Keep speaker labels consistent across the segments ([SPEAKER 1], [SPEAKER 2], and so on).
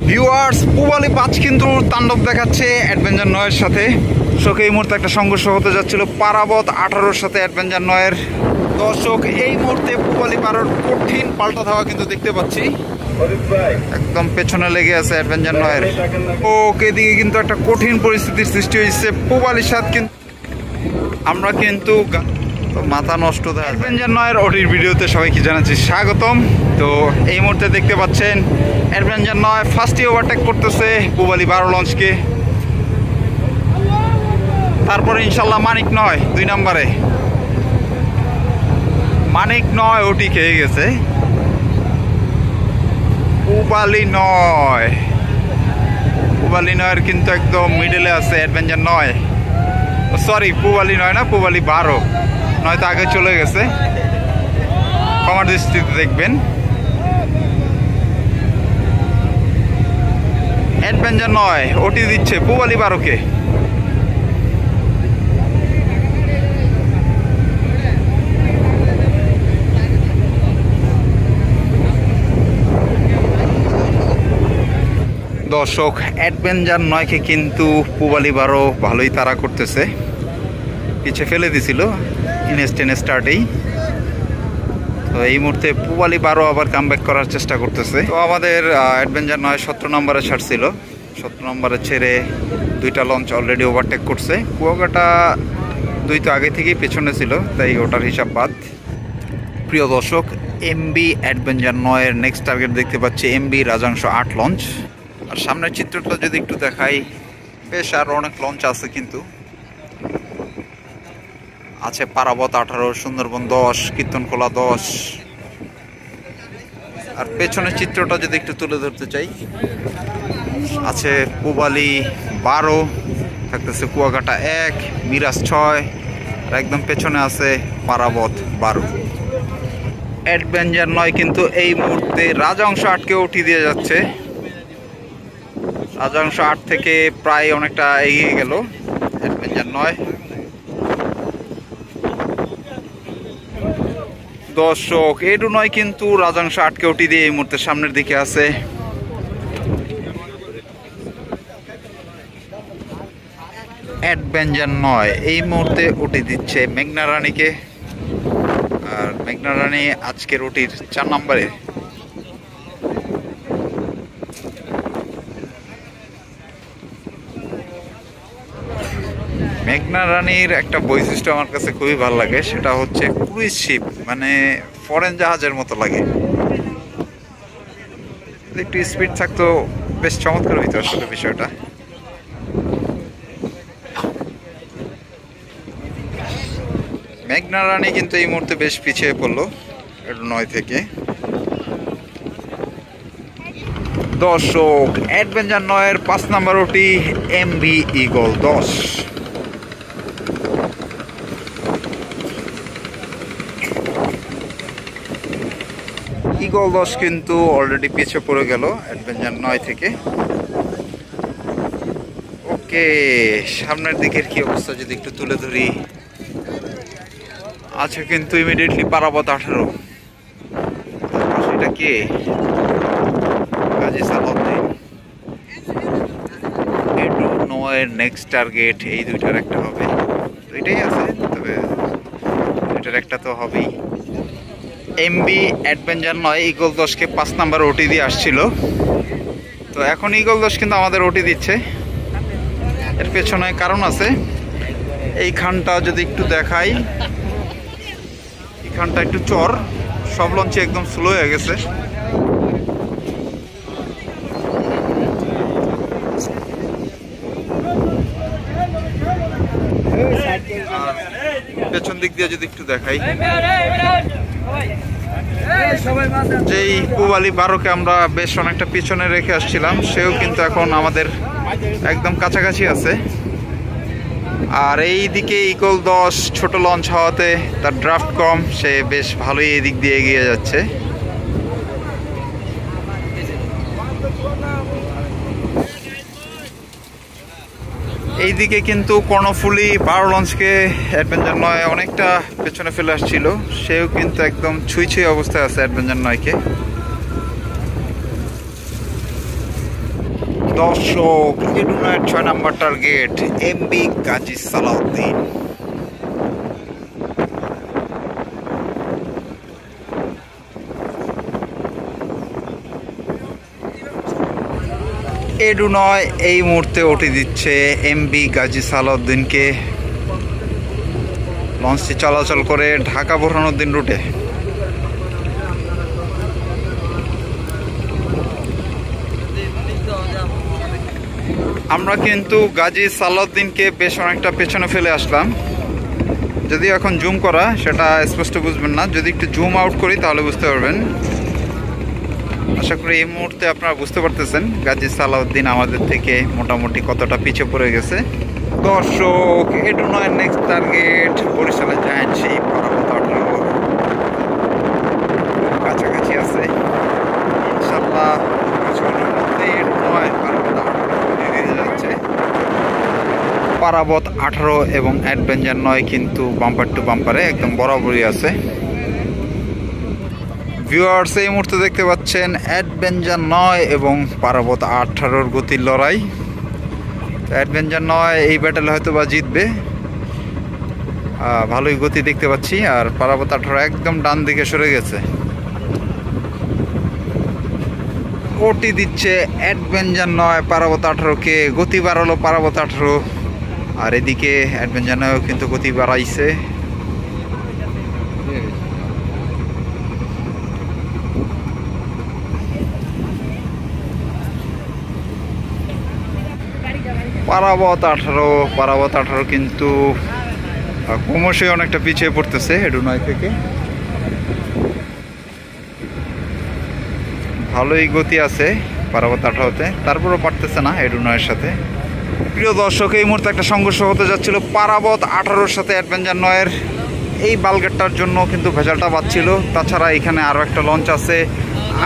[SPEAKER 1] Viewers, Pubali পাঁচ কিন্তু তাণ্ডব দেখাচ্ছে অ্যাডভেঞ্চার 9 এর সাথে। দর্শক, এই মুহূর্তে একটা সংঘর্ষ হতে যাচ্ছিল পারাবত 18-র সাথে অ্যাডভেঞ্চার 9 এর। দর্শক, এই মুহূর্তে পূবালী 12-র কঠিন পাল্টা ধাওয়া কিন্তু দেখতে পাচ্ছি। একদম পেছনে লেগে আছে অ্যাডভেঞ্চার 9 এর। ওকে, দিকে কিন্তু একটা কঠিন পরিস্থিতির সৃষ্টি হয়েছে পূবালীর সাথে। কিন্তু আমরা কিন্তু মাথা নষ্ট অ্যাডভেঞ্চার 9 এর ওটির ভিডিওতে সবাইকে জানাচ্ছি স্বাগতম। তো এই মুহূর্তে দেখতে পাচ্ছেন অ্যাডভেঞ্চার 9 ফার্স্টে ওভারটেক করতেছে পূবালী 12 লঞ্চকে। তারপরে ইনশাল্লাহ মানিক 9 2 নম্বরে। মানিক 9 ওটি খেয়ে গেছে। পূবালী 9 কিন্তু একদম মিডলে আছে অ্যাডভেঞ্চার 9। সরি, পূবালী 9 না, পূবালী 12। 9 তো আগে চলে গেছে, ক্ষমার দৃষ্টিতে দেখবেন। অ্যাডভেঞ্চার 9 ওটি দিচ্ছে পূবালী 12-কে। দর্শক, অ্যাডভেঞ্চার 9-কে কিন্তু পূবালী 12 ভালোই তাড়া করতেছে। পিছে ফেলে দিছিল স্টার্টেই। তো এই মুহূর্তে পূবালী 12 আবার কামব্যাক করার চেষ্টা করতেছে। তো আমাদের অ্যাডভেঞ্চার 9 17 নম্বরে ছাড়ছিল। 17 নম্বরে ছেড়ে 2টা লঞ্চ অলরেডি ওভারটেক করছে। কুয়াকাটা 2 তো আগে থেকেই পেছনে ছিল, তাই ওটার হিসাব বাদ। প্রিয় দর্শক, এমবি অ্যাডভেঞ্চার 9 এর নেক্সট টার্গেট দেখতে পাচ্ছি এমবি রাজাংশ 8 লঞ্চ। আর সামনের চিত্রটা যদি একটু দেখাই, বেশ আরও অনেক লঞ্চ আছে। কিন্তু আছে পারাবত 18, সুন্দরবন 10, কীর্তনখোলা 10। আর পেছনের চিত্রটা যদি একটু তুলে ধরতে চাই, আছে পূবালী 12, থাকতেছে কুয়াকাটা 1, মিরাজ 6, আর একদম পেছনে আছে পারাবত 12। অ্যাডভেঞ্চার 9 কিন্তু এই মুহূর্তে রাজাংশ 8-কে উঠিয়ে দিয়ে যাচ্ছে। রাজাংশ 8 থেকে প্রায় অনেকটা এগিয়ে গেল অ্যাডভেঞ্চার 9। দর্শক, এডু 9 কিন্তু রাজাংশ 8-কে উঠি দিয়ে এই মুহূর্তে সামনের দিকে আছে। অ্যাডভেঞ্চার 9 এই মুহূর্তে উঠি দিচ্ছে মেঘনা রানীকে। আর মেঘনা রানী আজকের উটির 4 নম্বরে। মেঘনা রানীর একটা বৈশিষ্ট্য আমার কাছে খুবই ভালো লাগে, সেটা হচ্ছে ক্রুইজ শিপ, মানে ফরেন জাহাজের মতো লাগে। একটু স্পিড থাকতো বেশ চমৎকার হইতো আসলে বিষয়টা। মেঘনা রানী কিন্তু এই মুহূর্তে বেশ পিছিয়ে পড়লো 9 থেকে। দর্শক, অ্যাডভেঞ্চার 9 এর 5 নম্বর ওটি এমভি ঈগল 10। ঈগল 10 কিন্তু অলরেডি পিছিয়ে পড়ে গেল অ্যাডভেঞ্চার 9 থেকে। ওকে, সামনের দিকের কি অবস্থা যদি একটু তুলে ধরি, আছে কিন্তু ইমিডিয়েটলি পারাবত 18। সেটা কে? কাজী সালাউদ্দিন। এডু 9 এর নেক্সট টার্গেট এই 2টার একটা হবে। দুইটাই আছে, তবে 2টার একটা তো হবেই। এমবি অ্যাডভেঞ্চার 9 ঈগল 10-কে 5 নাম্বার ওটি দিয়ে আসছিল। তো এখন ঈগল 10 কিন্তু আমাদের ওটি দিচ্ছে। এর পেছনে কারণ আছে। এইখানটা যদি একটু দেখাই, এইখানটা একটু চর, সব লঞ্চে একদম স্লো হয়ে গেছে। পেছন দিক দিয়ে যদি একটু দেখাই, যেই পূবালী 12-কে আমরা বেশ অনেকটা পিছনে রেখে আসছিলাম, সেও কিন্তু এখন আমাদের একদম কাছাকাছি আছে। আর এই দিকে ঈগল 10 ছোট লঞ্চ হওয়াতে তার ড্রাফট কম, সে বেশ ভালোই এই দিক দিয়ে এগিয়ে যাচ্ছে। এইদিকে কিন্তু কর্ণফুলি 12 লঞ্চকে অ্যাডভেঞ্চার 9 অনেকটা পেছনে ফেলে আসছিল, সেও কিন্তু একদম ছুঁই অবস্থায় আছে অ্যাডভেঞ্চার 9-কে। দর্শক, এডুনার 6 নম্বর টার্গেট এমবি গাজী সালাউদ্দিন। এডুনয় এই মুহূর্তে ওটি দিচ্ছে এমবি গাজী সালাউদ্দিনকে। লঞ্চটি চলাচল করে ঢাকা বোরহানুদ্দিন রুটে। আমরা কিন্তু গাজী সালাউদ্দিনকে বেশ অনেকটা পেছনে ফেলে আসলাম। যদিও এখন জুম করা সেটা স্পষ্ট বুঝবেন না, যদি একটু জুম আউট করি তাহলে বুঝতে পারবেন। আশা করি এই মুহূর্তে আপনারা বুঝতে পারতেছেন গাজী সালাউদ্দিন আমাদের থেকে মোটামুটি কতটা পিছিয়ে পড়ে গেছে। দর্শক, এডুনয়ের নেক্সট টার্গেট বরিশালে জায়ান্ট শিপ কাছাকাছি আছে ইনশাল্লাহ। কিছুক্ষণের মধ্যে এডুনয় যাচ্ছে। পারাবত 18 এবং অ্যাডভেঞ্চার 9 কিন্তু বাম্পার টু বাম্পারে একদম বরাবরই আছে। ভিউয়ার্স, এই মুহূর্তে দেখতে পাচ্ছেন অ্যাডভেঞ্চার 9 এবং পারাবত 18-র গতির লড়াই। অ্যাডভেঞ্চার 9 এই ব্যাটেলে হয়তো বা জিতবে, ভালোই গতি দেখতে পাচ্ছি। আর পারাবত 18 একদম ডান দিকে সরে গেছে। ওটি দিচ্ছে অ্যাডভেঞ্চার 9 পারাবত 18-কে, গতি বাড়ালো পারাবত 18। আর এদিকে অ্যাডভেঞ্চার 9 কিন্তু গতি বাড়াইছে। পারাবত 18 কিন্তু ক্রমশই অনেকটা পিছিয়ে পড়তেছে এডুনয় থেকে। ভালোই গতি আছে পারাবত 18-তে, তারপরও পারতেছে না এডুনয়ের সাথে। প্রিয় দর্শক, এই মুহূর্তে একটা সংঘর্ষ হতে যাচ্ছিল পারাবত 18-র সাথে অ্যাডভেঞ্চার 9-এর। এই বালগেটটার জন্য কিন্তু ভেজালটা বাঁচছিল। তাছাড়া এখানে আরও একটা লঞ্চ আছে।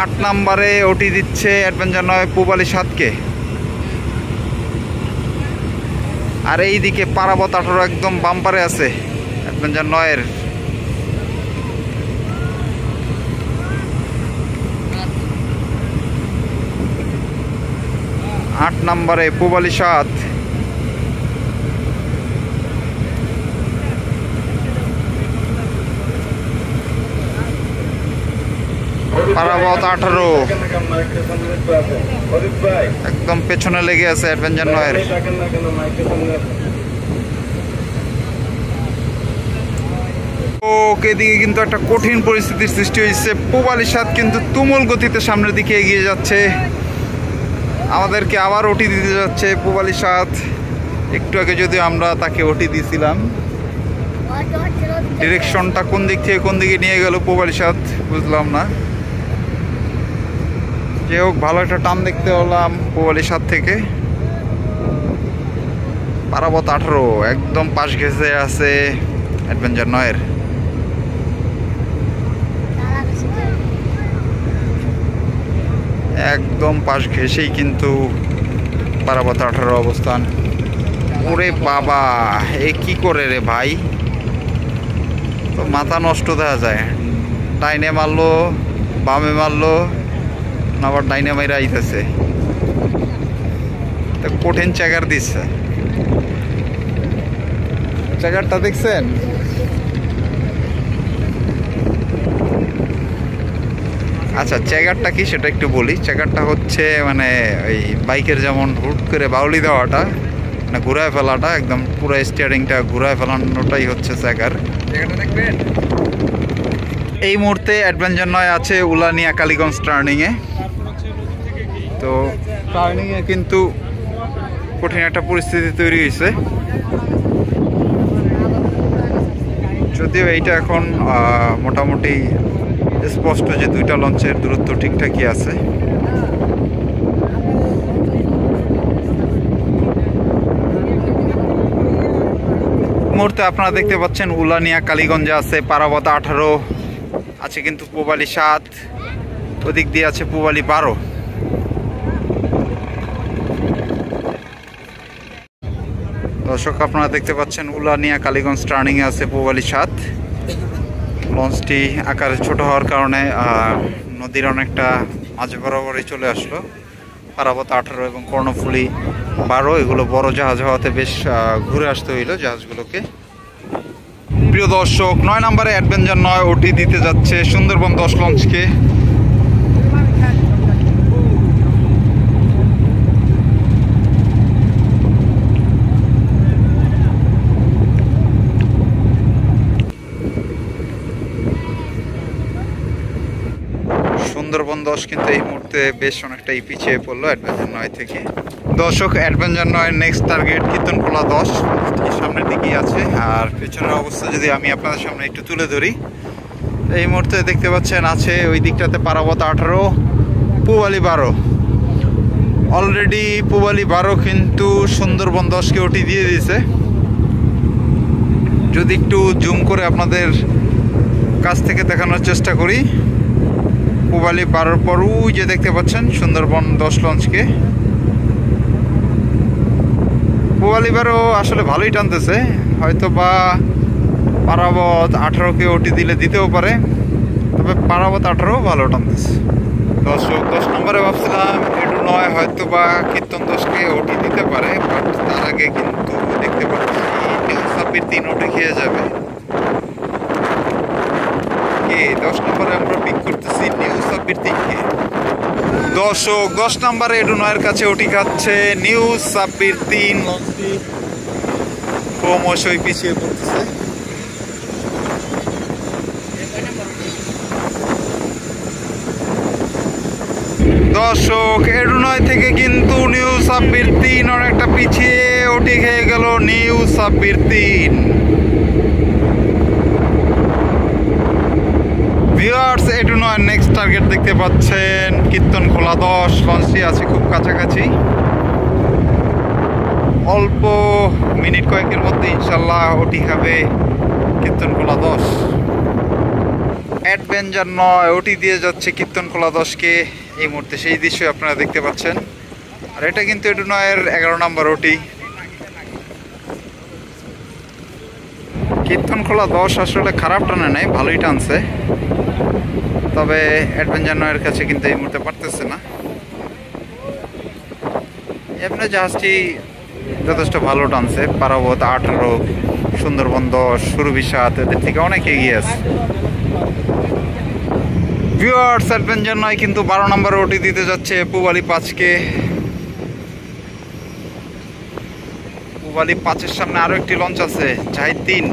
[SPEAKER 1] 8 নম্বরে ওটি দিচ্ছে অ্যাডভেঞ্চার 9 পূবালী 7-কে। আর এইদিকে পারাবত 18 একদম বাম্পারে আছে অ্যাডভেঞ্চার 9-এর। আট নম্বরে পূবালী 7। পারাবত 18 একদম পেছনে লেগে আছে অ্যাডভেঞ্চার 9-এর। এদিকে কিন্তু একটা কঠিন পরিস্থিতির সৃষ্টি হয়েছে। পূবালী 7 কিন্তু তুমুল গতিতে সামনের দিকে এগিয়ে যাচ্ছে। আমাদেরকে আবার ওটি দিতে যাচ্ছে পূবালী 7। একটু আগে যদি আমরা তাকে ওটি দিয়েছিলাম, ডিরেকশনটা কোন দিক থেকে কোন দিকে নিয়ে গেল পূবালী 7 বুঝলাম না। যে হোক, ভালো একটা টান দেখতে হলাম পূবালী 7 থেকে। পারাবত 18 একদম পাশ ঘেঁষে আছে অ্যাডভেঞ্চার 9-এর। একদম পাশ ঘেঁষেই কিন্তু পারাবত 18 অবস্থান। ওরে বাবা, এ কি করে রে ভাই, তো মাথা নষ্ট দেখা যায়। ডাইনে মারলো, বামে মারলো, আবার ডাইনে মাইরা আইতেছে। তো কঠিন চেগার দিচ্ছে। চেগারটা দেখছেন? আচ্ছা, চেগারটা কি সেটা একটু বলি। চেগারটা হচ্ছে মানে ওই বাইকের যেমন হুট করে বাউলি দেওয়াটা, মানে ঘুরায় ফেলাটা, একদম পুরো স্টিয়ারিংটা ঘুরায় ফেলানোটাই হচ্ছে চেগার। এই মুহূর্তে অ্যাডভেঞ্চার 9 আছে উলানিয়া কালীগঞ্জ টার্নিংয়ে। তো টার্নিংয়ে কিন্তু কঠিন একটা পরিস্থিতি তৈরি হয়েছে। যদিও এইটা এখন মোটামুটি স্পষ্ট যে দুইটা লঞ্চের দূরত্ব ঠিকঠাকই আছে। মুহূর্তে আপনারা দেখতে পাচ্ছেন উলানিয়া কালীগঞ্জে আছে পারাবত 18, আছে কিন্তু পূবালী 7, ওদিক দিয়ে আছে পূবালী 12। দর্শক, আপনারা দেখতে পাচ্ছেন উলানিয়া কালীগঞ্জ টার্নিংয়ে আছে পূবালী 7। লঞ্চটি আকারে ছোট হওয়ার কারণে নদীর অনেকটা মাঝ বরাবরই চলে আসলো। পারাবত 18 এবং কর্ণফুলী 12, এগুলো বড় জাহাজ হওয়াতে বেশ ঘুরে আসতে হইলো জাহাজগুলোকে। প্রিয় দর্শক, 9 নম্বরে অ্যাডভেঞ্চার 9 ওটি দিতে যাচ্ছে সুন্দরবন 10 লঞ্চকে। সুন্দরবন 10 কিন্তু এই মুহূর্তে বেশ অনেকটাই পিছিয়ে পড়লো অ্যাডভেঞ্চার 9 থেকে। দর্শক, অ্যাডভেঞ্চার 9 নেক্সট টার্গেট কীর্তনখোলা 10 সামনের দিকেই আছে। আর পেছনের অবস্থা যদি আমি আপনাদের সামনে একটু তুলে ধরি, এই মুহূর্তে দেখতে পাচ্ছেন আছে ওই দিকটাতে পারাবত 18, পূবালী 12। অলরেডি পূবালী 12 কিন্তু সুন্দরবন 10কে ওটি দিয়ে দিয়েছে। যদি একটু জুম করে আপনাদের কাছ থেকে দেখানোর চেষ্টা করি, পূবালী 12 পর ওই যে দেখতে পাচ্ছেন সুন্দরবন 10 লঞ্চকে। পূবালী 12 আসলে ভালোই টানতেছে, হয়তো বা পারাবত 18কে ওটি দিলে দিতেও পারে, তবে পারাবত 18 ভালো টানতেছে। দর্শক, 10 নম্বরে ভাবছিলাম এটু 9 হয়তো বা কীর্তন 10কে ওটি দিতে পারে, বাট তার আগে কিন্তু দেখতে পাচ্ছি নিউ সাব্বির 3 ওটি খেয়ে যাবে। 10 নম্বরে আমরা পিক করতেছি নিউ সাব্বির 3কে। দর্শক, 10 নম্বরে এটু 9 এর কাছে ওটি খাচ্ছে নিউ সাব্বির 3 লঞ্চটি ক্রমশই পিছিয়ে পড়তেছে। দর্শক, এটু 9 থেকে কিন্তু নিউ সাব্বির 3 অনেকটা পিছিয়ে ওটি খেয়ে গেল নিউ সাব্বির 3। ভিউয়ার্স, এটু 9 নেক্সট টার্গেট দেখতে পাচ্ছেন কীর্তনখোলা 10 লঞ্চটি আছে খুব কাছাকাছি। অল্প মিনিট কয়েকের মধ্যে ইনশাল্লাহ ওটি খাবে কীর্তনখোলা 10। অ্যাডভেঞ্চার 9 ওটি দিয়ে যাচ্ছে কীর্তনখোলা 10কে এই মুহূর্তে, সেই দৃশ্যই আপনারা দেখতে পাচ্ছেন। আর এটা কিন্তু এটু 9-এর 11 নম্বর ওটি। কীর্তনখোলা 10 আসলে খারাপ টানে নাই, ভালোই টানছে, তবে অ্যাডভেঞ্চার 9-এর কাছে কিন্তু এই মুহূর্তে পারতেছে না। এমনি জাহাজটি যথেষ্ট ভালো টানছে, পারাবত 18, সুন্দরবন 10, সুরভি 7 এদের থেকে অনেক এগিয়ে আছে। ভিউয়ার্স, অ্যাডভেঞ্চার 9 কিন্তু 12 নম্বর ওটি দিতে যাচ্ছে পূবালী 5কে। পূবালী 5-এর সামনে আরো একটি লঞ্চ আছে, জাহিদ 3।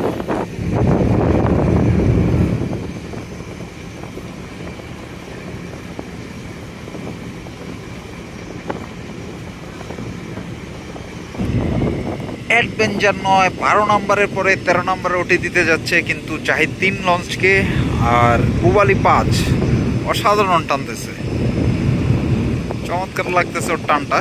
[SPEAKER 1] অ্যাডভেঞ্চার 9 12 নম্বরের পরে 13 নম্বরে ওটি দিতে যাচ্ছে কিন্তু জাহিদ 3 লঞ্চকে। আর পূবালী 5 অসাধারণ টানতেছে, চমৎকার লাগতেছে ওর টানটা।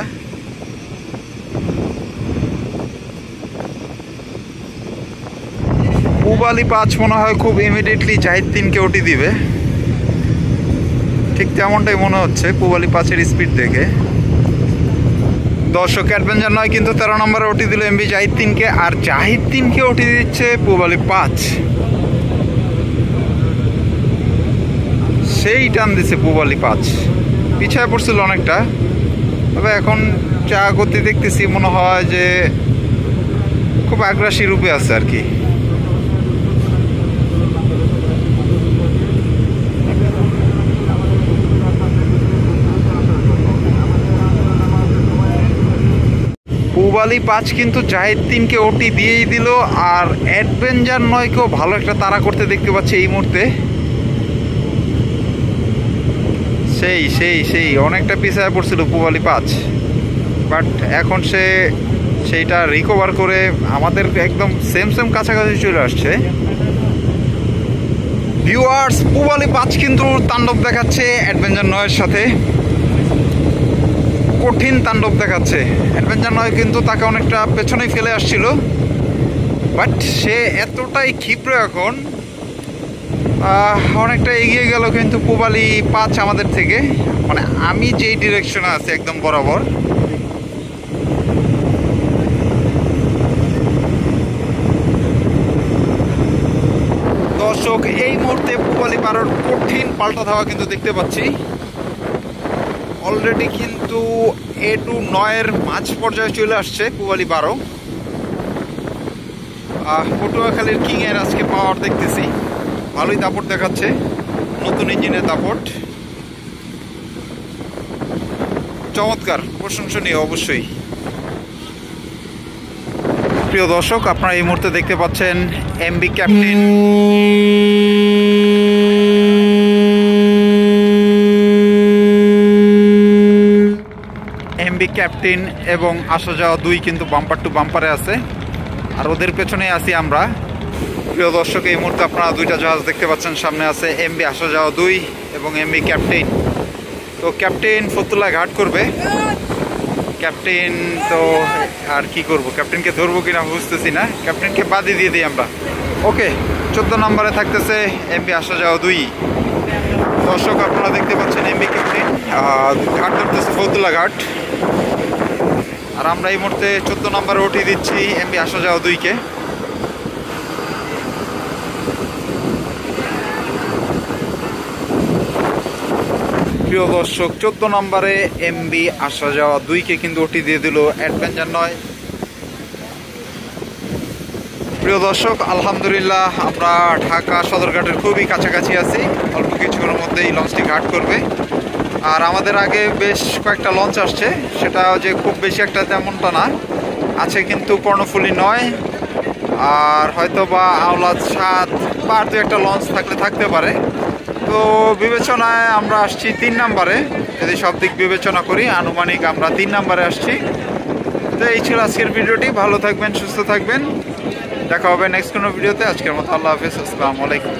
[SPEAKER 1] পূবালী 5 মনে হয় খুব ইমিডিয়েটলি জাহিদ 3কে ওটি দিবে, ঠিক তেমনটাই মনে হচ্ছে পূবালী 5-এর স্পিড দেখে। দর্শক, অ্যাডভেঞ্চার 9 কিন্তু 13 নম্বরে ওটি দিল এমবি জাহিদ 3কে, আর জাহিদ 3কে ওটি দিচ্ছে পূবালী 5। সেই টান দিচ্ছে পূবালী 5, পিছায় পড়ছিল অনেকটা, তবে এখন চা করতে দেখতেছি মনে হয় যে খুব আগ্রাসী রূপে আছে আর কি। পূবালী 5 কিন্তু জাহিদ 3কে ওটি দিয়েই দিল, আর অ্যাডভেঞ্চার 9কেও ভালো একটা তাড়া করতে দেখতে পাচ্ছি এই মুহূর্তে। সেই সেই সেই অনেকটা পিছায় পড়ছিল পূবালী 5, বাট এখন সেইটা রিকভার করে আমাদের একদম সেম কাছাকাছি চলে আসছে। ভিউয়ার্স, পূবালী 5 কিন্তু তাণ্ডব দেখাচ্ছে অ্যাডভেঞ্চার 9-এর সাথে, কঠিন তাণ্ডব দেখাচ্ছে। অ্যাডভেঞ্চার 9 কিন্তু তাকে অনেকটা পেছনেই ফেলে আসছিল, বাট সে এতটাই ক্ষিপ্র এখন অনেকটা এগিয়ে গেল কিন্তু পূবালী 5 আমাদের থেকে, মানে আমি যেই ডিরেকশনে আছি একদম বরাবর। দর্শক, এই মুহূর্তে পূবালী 12-র কঠিন পাল্টা ধাওয়া কিন্তু দেখতে পাচ্ছি। অলরেডি কিন্তু A29 মাঝ পর্যায়ে চলে আসছে পূবালী 12। পটুয়াখালীর কিং এর আজকে পাওয়ার দেখতেছি, ভালোই দাপট দেখাচ্ছে, নতুন ইঞ্জিনের দাপট, চমৎকার, প্রশংসনীয় অবশ্যই। প্রিয় দর্শক, আপনারা এই মুহূর্তে দেখতে পাচ্ছেন এমবি ক্যাপ্টেন এবং আসা যাওয়া 2 কিন্তু বাম্পার টু বাম্পারে আছে, আর ওদের পেছনে আছি আমরা। প্রিয় দর্শক, এই মুহূর্তে আপনারা 2টা জাহাজ দেখতে পাচ্ছেন, সামনে আছে এমবি আসা যাওয়া 2 এবং এমবি ক্যাপ্টেন। তো ক্যাপ্টেন ফতুল্লা ঘাট করবে। ক্যাপ্টেন তো আর কি করব, ক্যাপ্টেনকে ধরবো কিনা বুঝতেছি না, ক্যাপ্টেনকে বাদই দিয়ে দিই আমরা। ওকে, 14 নম্বরে থাকতেছে এমবি আসা যাওয়া 2। দর্শক, আপনারা দেখতে পাচ্ছেন এমবি ক্যাপ্টেন ঘাট ধরতেছে ফতুল্লা ঘাট, আর আমরা এই মুহূর্তে 14 নম্বরে উঠিয়ে দিচ্ছি এমবি আসা যাওয়া 2-কে। প্রিয় দর্শক, 14 নম্বরে এমবি আসা যাওয়া 2-কে কিন্তু উঠিয়ে দিয়ে দিল অ্যাডভেঞ্চার 9। প্রিয় দর্শক, আলহামদুলিল্লাহ আমরা ঢাকা সদরঘাটের খুবই কাছাকাছি আছি, অল্প কিছুক্ষণের মধ্যেই লঞ্চটি ঘাট করবে। আর আমাদের আগে বেশ কয়েকটা লঞ্চ আসছে, সেটা যে খুব বেশি একটা তেমনটা না, আছে কিন্তু কর্ণফুলী 9 আর হয়তো বা আওলাদ 7 বা আর 2-একটা লঞ্চ থাকতে পারে। তো বিবেচনায় আমরা আসছি 3 নম্বরে, যদি সব দিক বিবেচনা করি আনুমানিক আমরা 3 নম্বরে আসছি। তো এই ছিল আজকের ভিডিওটি, ভালো থাকবেন, সুস্থ থাকবেন, দেখা হবে নেক্সট কোনো ভিডিওতে। আজকের মতো আল্লাহ হাফেজ, আসসালামু আলাইকুম।